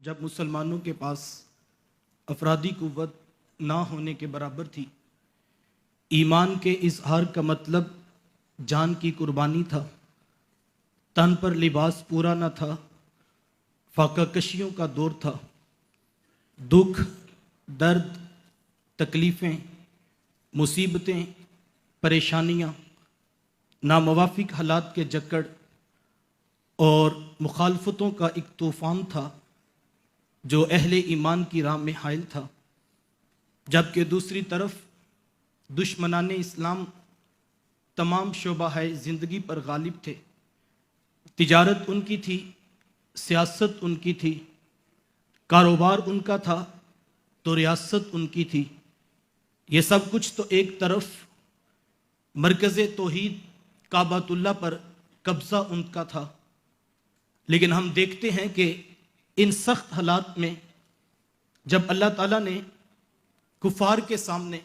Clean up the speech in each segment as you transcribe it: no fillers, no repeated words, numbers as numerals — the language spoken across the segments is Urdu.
جب مسلمانوں کے پاس افرادی قوت نہ ہونے کے برابر تھی، ایمان کے اظہار کا مطلب جان کی قربانی تھا، تن پر لباس پورا نہ تھا، فاقہ کشیوں کا دور تھا، دکھ، درد، تکلیفیں، مصیبتیں، پریشانیاں، ناموافق حالات کے جکڑ اور مخالفتوں کا ایک طوفان تھا جو اہل ایمان کی راہ میں حائل تھا، جبکہ دوسری طرف دشمنان اسلام تمام شعبہ زندگی پر غالب تھے۔ تجارت ان کی تھی، سیاست ان کی تھی، کاروبار ان کا تھا تو ریاست ان کی تھی۔ یہ سب کچھ تو ایک طرف، مرکز توحید کعبۃ اللہ پر قبضہ ان کا تھا، لیکن ہم دیکھتے ہیں کہ ان سخت حالات میں جب اللہ تعالیٰ نے کفار کے سامنے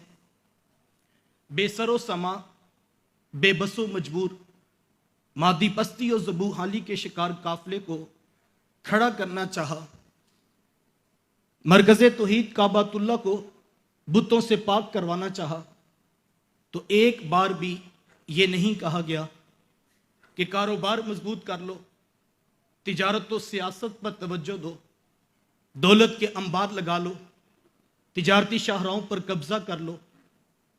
بے سر و سما، بے بس و مجبور، مادی پستی و ذبح حالی کے شکار قافلے کو کھڑا کرنا چاہا، مرکز توحید کعبۃ اللہ کو بتوں سے پاک کروانا چاہا، تو ایک بار بھی یہ نہیں کہا گیا کہ کاروبار مضبوط کر لو، تجارت و سیاست پر توجہ دو، دولت کے انبار لگا لو، تجارتی شاہراہوں پر قبضہ کر لو،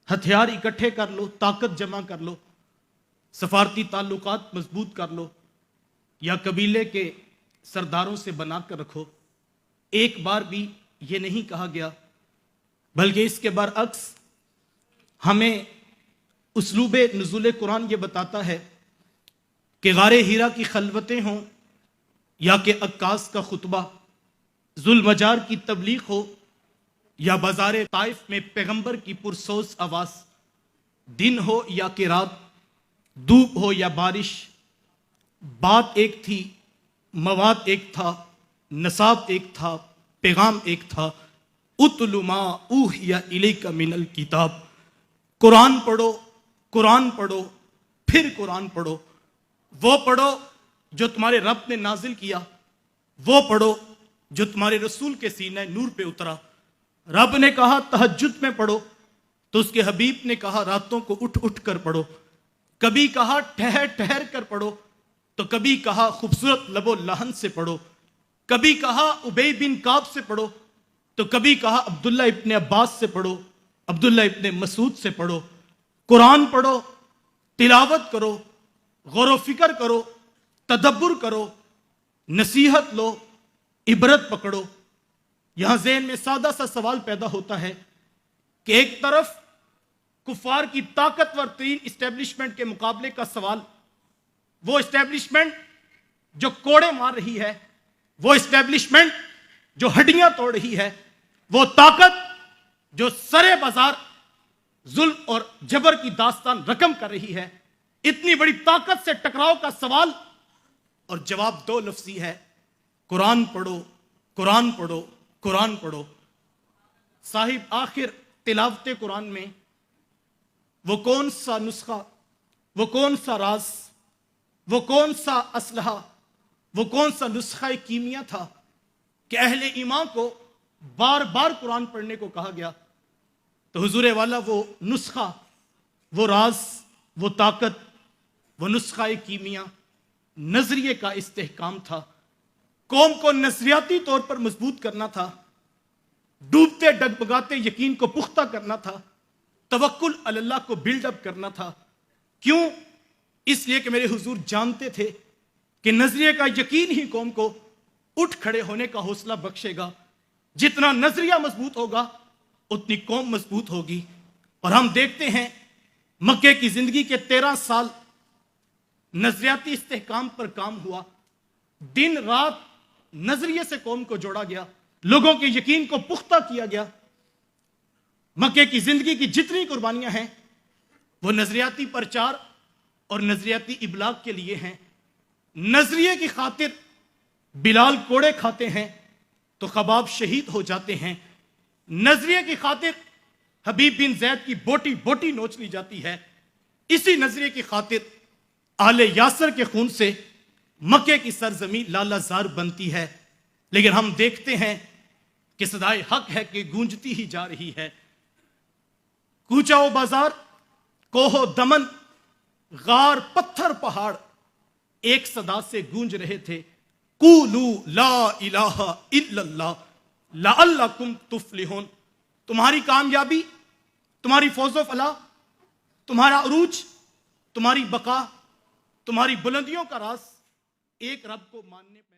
ہتھیار اکٹھے کر لو، طاقت جمع کر لو، سفارتی تعلقات مضبوط کر لو، یا قبیلے کے سرداروں سے بنا کر رکھو۔ ایک بار بھی یہ نہیں کہا گیا، بلکہ اس کے برعکس ہمیں اسلوب نزول قرآن یہ بتاتا ہے کہ غار ہیرا کی خلوتیں ہوں یا کہ عکاس کا خطبہ، ذوالمجار کی تبلیغ ہو یا بازار طائف میں پیغمبر کی پرسوز آواز، دن ہو یا کہ رات، دھوپ ہو یا بارش، بات ایک تھی، مواد ایک تھا، نصاب ایک تھا، پیغام ایک تھا۔ اتل ما اوحی الیک من الکتاب، قرآن پڑھو، قرآن پڑھو، پھر قرآن پڑھو، وہ پڑھو جو تمہارے رب نے نازل کیا، وہ پڑھو جو تمہارے رسول کے سینہ نور پہ اترا۔ رب نے کہا تہجد میں پڑھو تو اس کے حبیب نے کہا راتوں کو اٹھ اٹھ کر پڑھو، کبھی کہا ٹھہر ٹھہر کر پڑھو تو کبھی کہا خوبصورت لب و لہن سے پڑھو، کبھی کہا ابی بن کعب سے پڑھو تو کبھی کہا عبداللہ ابن عباس سے پڑھو، عبداللہ ابن مسعود سے پڑھو۔ قرآن پڑھو، تلاوت کرو، غور و فکر کرو، تدبر کرو، نصیحت لو، عبرت پکڑو۔ یہاں ذہن میں سادہ سا سوال پیدا ہوتا ہے کہ ایک طرف کفار کی طاقتور ترین اسٹیبلشمنٹ کے مقابلے کا سوال، وہ اسٹیبلشمنٹ جو کوڑے مار رہی ہے، وہ اسٹیبلشمنٹ جو ہڈیاں توڑ رہی ہے، وہ طاقت جو سرے بازار ظلم اور جبر کی داستان رقم کر رہی ہے، اتنی بڑی طاقت سے ٹکراؤ کا سوال، اور جواب دو لفظی ہے، قرآن پڑھو، قرآن پڑھو، قرآن پڑھو۔ صاحب آخر تلاوت قرآن میں وہ کون سا نسخہ، وہ کون سا راز، وہ کون سا اسلحہ، وہ کون سا نسخہ کیمیا تھا کہ اہل ایمان کو بار بار قرآن پڑھنے کو کہا گیا؟ تو حضور والا وہ نسخہ، وہ راز، وہ طاقت، وہ نسخہ کیمیا نظریے کا استحکام تھا۔ قوم کو نظریاتی طور پر مضبوط کرنا تھا، ڈوبتے ڈگمگاتے یقین کو پختہ کرنا تھا، توکل علی اللہ کو بلڈ اپ کرنا تھا۔ کیوں؟ اس لیے کہ میرے حضور جانتے تھے کہ نظریے کا یقین ہی قوم کو اٹھ کھڑے ہونے کا حوصلہ بخشے گا۔ جتنا نظریہ مضبوط ہوگا اتنی قوم مضبوط ہوگی۔ اور ہم دیکھتے ہیں مکے کی زندگی کے 13 سال نظریاتی استحکام پر کام ہوا، دن رات نظریے سے قوم کو جوڑا گیا، لوگوں کے یقین کو پختہ کیا گیا۔ مکے کی زندگی کی جتنی قربانیاں ہیں وہ نظریاتی پرچار اور نظریاتی ابلاغ کے لیے ہیں۔ نظریے کی خاطر بلال کوڑے کھاتے ہیں تو خباب شہید ہو جاتے ہیں، نظریے کی خاطر حبیب بن زید کی بوٹی بوٹی نوچ لی جاتی ہے، اسی نظریے کی خاطر آل یاسر کے خون سے مکے کی سرزمین لالہ زار بنتی ہے۔ لیکن ہم دیکھتے ہیں کہ صدائے حق ہے کہ گونجتی ہی جا رہی ہے. کوچہ و بازار، کوہ و دمن، غار، پتھر، پہاڑ ایک صدا سے گونج رہے تھے، قولوا لا الہ الا اللہ لعلکم تفلحون. تمہاری کامیابی، تمہاری فوز و فلاح، تمہارا عروج، تمہاری بقا، تمہاری بلندیوں کا راز ایک رب کو ماننے پہ